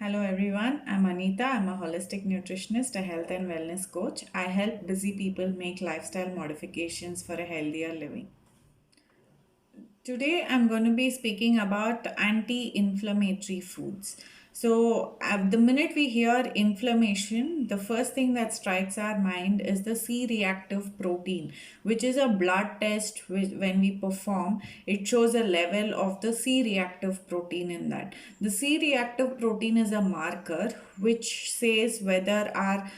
Hello everyone, I'm Anita. I'm a holistic nutritionist, a health and wellness coach. I help busy people make lifestyle modifications for a healthier living. Today, I'm going to be speaking about anti inflammatory foods. So, at the minute we hear inflammation, the first thing that strikes our mind is the C reactive protein, which is a blood test which, when we perform, it shows a level of the C reactive protein in that. The C reactive protein is a marker which says whether our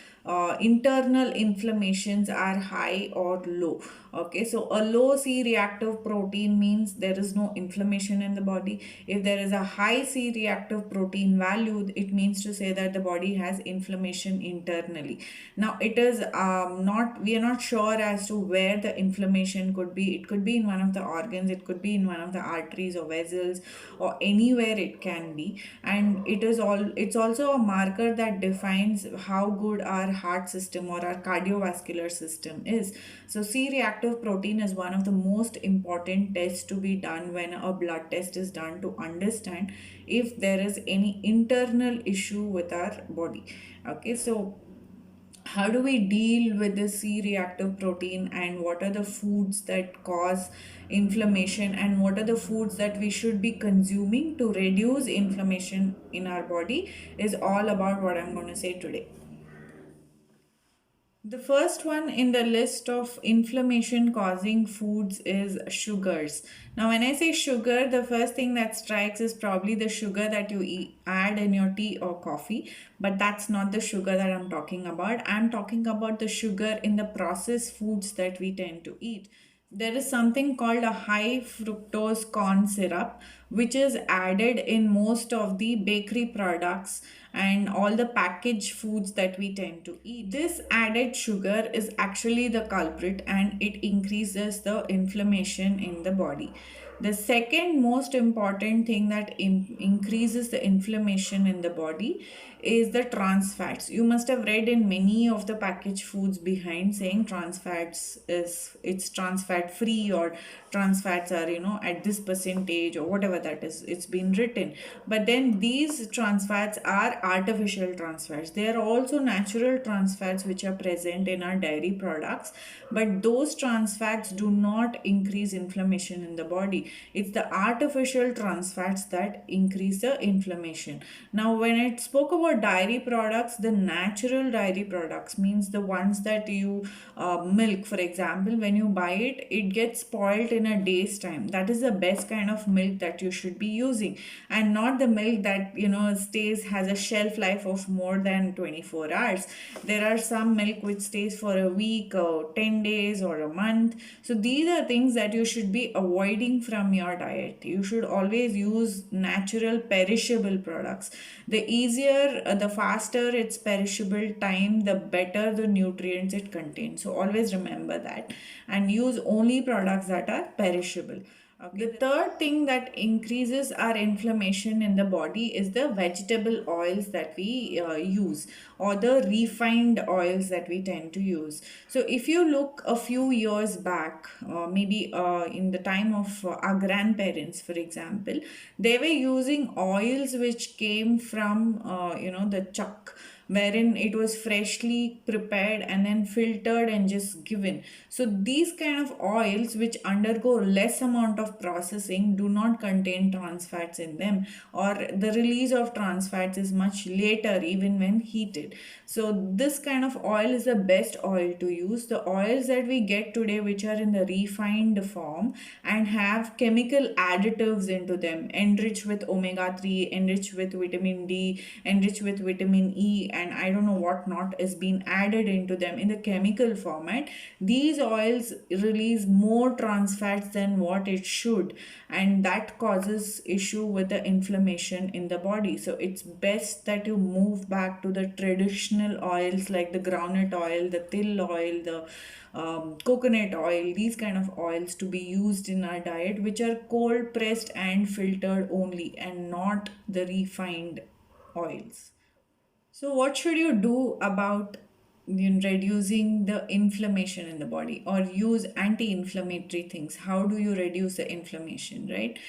internal inflammations are high or low. Okay, so a low C reactive protein means there is no inflammation in the body. If there is a high C reactive protein value, it means to say that the body has inflammation internally. Now it is not, we are not sure as to where the inflammation could be. It could be in one of the organs, it could be in one of the arteries or vessels, or anywhere it can be. And it's also a marker that defines how good our heart system or our cardiovascular system is. So C reactive protein is one of the most important tests to be done when a blood test is done to understand if there is any internal issue with our body. Okay, so how do we deal with the C reactive protein, and what are the foods that cause inflammation, and what are the foods that we should be consuming to reduce inflammation in our body is all about what I'm going to say today. The first one in the list of inflammation causing foods is sugars. Now, when I say sugar, the first thing that strikes is probably the sugar that you add in your tea or coffee, but that's not the sugar that I'm talking about. I'm talking about the sugar in the processed foods that we tend to eat. There is something called a high fructose corn syrup, which is added in most of the bakery products and all the packaged foods that we tend to eat. This added sugar is actually the culprit, and it increases the inflammation in the body. The second most important thing that increases the inflammation in the body is the trans fats. You must have read in many of the packaged foods behind saying trans fats is it's trans fat free, or trans fats are at this percentage, or whatever that is, it's been written. But then these trans fats are artificial trans fats. They are also natural trans fats which are present in our dairy products, but those trans fats do not increase inflammation in the body. It's the artificial trans fats that increase the inflammation. Now, when I spoke about dairy products, the natural dairy products means the ones that you milk, for example, when you buy it, it gets spoiled in a day's time. That is the best kind of milk that you should be using, and not the milk that stays, has a shelf life of more than 24 hours. There are some milk which stays for a week or 10 days or a month. So these are things that you should be avoiding from your diet. You should always use natural perishable products. The easier, the faster its perishable time, the better the nutrients it contains. So always remember that, and use only products that are perishable. Okay. The third thing that increases our inflammation in the body is the vegetable oils that we use, or the refined oils that we tend to use. So, if you look a few years back, maybe in the time of our grandparents, for example, they were using oils which came from, the chuck, wherein it was freshly prepared and then filtered and just given. So these kind of oils which undergo less amount of processing do not contain trans fats in them, or the release of trans fats is much later even when heated. So this kind of oil is the best oil to use. The oils that we get today, which are in the refined form and have chemical additives into them, enriched with omega 3, enriched with vitamin D, enriched with vitamin E, and I don't know what not is being added into them in the chemical format. These oils release more trans fats than what it should, and that causes issue with the inflammation in the body. So it's best that you move back to the traditional oils like the groundnut oil, the till oil, the coconut oil, these kind of oils to be used in our diet, which are cold pressed and filtered only, and not the refined oils. So, what should you do about reducing the inflammation in the body, or use anti-inflammatory things? How do you reduce the inflammation, right?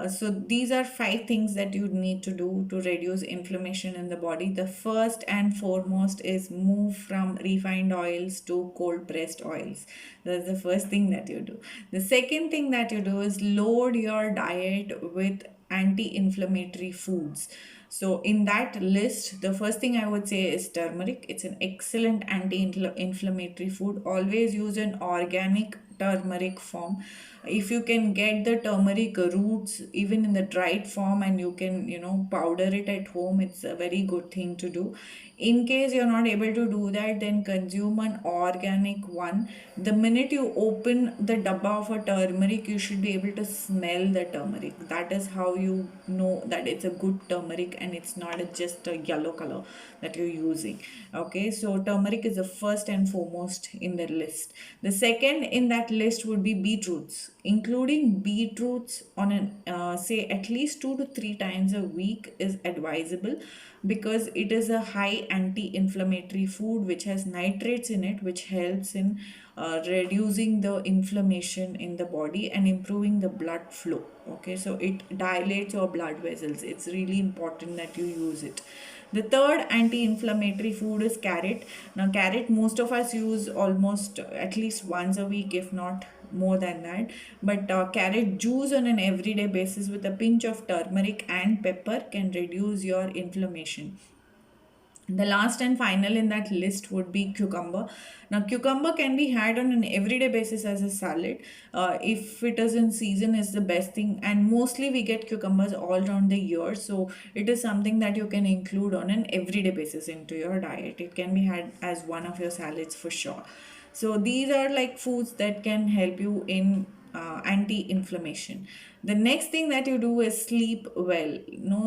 So these are 5 things that you need to do to reduce inflammation in the body. The first and foremost is move from refined oils to cold pressed oils. That's the first thing that you do. The second thing that you do is load your diet with anti-inflammatory foods. So in that list, the first thing I would say is turmeric. It's an excellent anti-inflammatory food. Always use an organic turmeric form. If you can get the turmeric roots even in the dried form, and you can powder it at home, it's a very good thing to do. In case you're not able to do that, then consume an organic one. The minute you open the dabba of a turmeric, you should be able to smell the turmeric. That is how you know that it's a good turmeric and it's not just a yellow color that you're using. Okay, so turmeric is the first and foremost in the list. The second in that list would be beetroots. Including beetroots on an say at least 2 to 3 times a week is advisable, because it is a high anti-inflammatory food which has nitrates in it, which helps in reducing the inflammation in the body and improving the blood flow. Okay, so it dilates your blood vessels. It's really important that you use it. The third anti-inflammatory food is carrot. Now, carrot most of us use almost at least once a week, if not more than that. But carrot juice on an everyday basis with a pinch of turmeric and pepper can reduce your inflammation. The last and final in that list would be cucumber. Now, cucumber can be had on an everyday basis as a salad. If it is in season, is the best thing. And mostly we get cucumbers all around the year, so it is something that you can include on an everyday basis into your diet. It can be had as one of your salads for sure. So these are like foods that can help you in anti-inflammation. The next thing that you do is sleep well.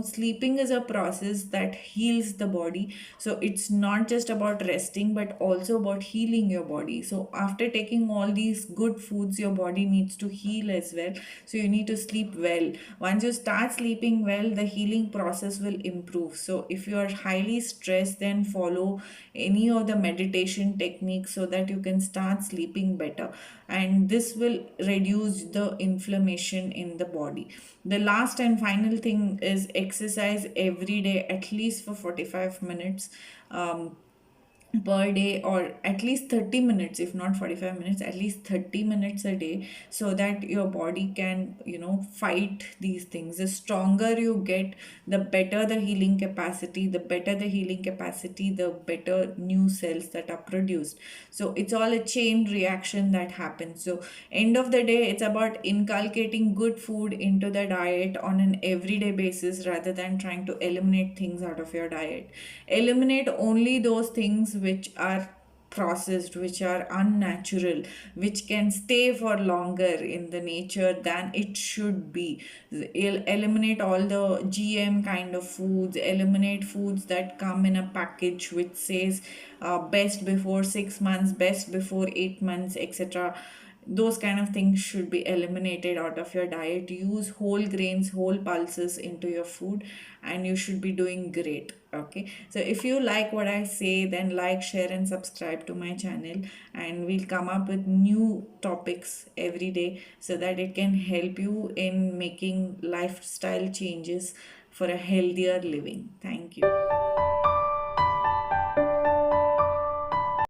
Sleeping is a process that heals the body. So it's not just about resting, but also about healing your body. So after taking all these good foods, your body needs to heal as well. So you need to sleep well. Once you start sleeping well, the healing process will improve. So if you are highly stressed, then follow any of the meditation techniques so that you can start sleeping better, and this will reduce the inflammation in the body. The last and final thing is exercise every day, at least for 45 minutes. Per day, or at least 30 minutes, if not 45 minutes, at least 30 minutes a day, so that your body can fight these things. The stronger you get, the better the healing capacity. The better the healing capacity, the better new cells that are produced. So it's all a chain reaction that happens. So end of the day, it's about inculcating good food into the diet on an everyday basis, rather than trying to eliminate things out of your diet. Eliminate only those things which are processed, which are unnatural, which can stay for longer in the nature than it should be. Eliminate all the GM kind of foods. Eliminate foods that come in a package which says best before 6 months, best before 8 months, etc. Those kind of things should be eliminated out of your diet. Use whole grains, whole pulses into your food, and you should be doing great. Okay, so if you like what I say, then like, share, and subscribe to my channel, and we'll come up with new topics every day so that it can help you in making lifestyle changes for a healthier living. Thank you.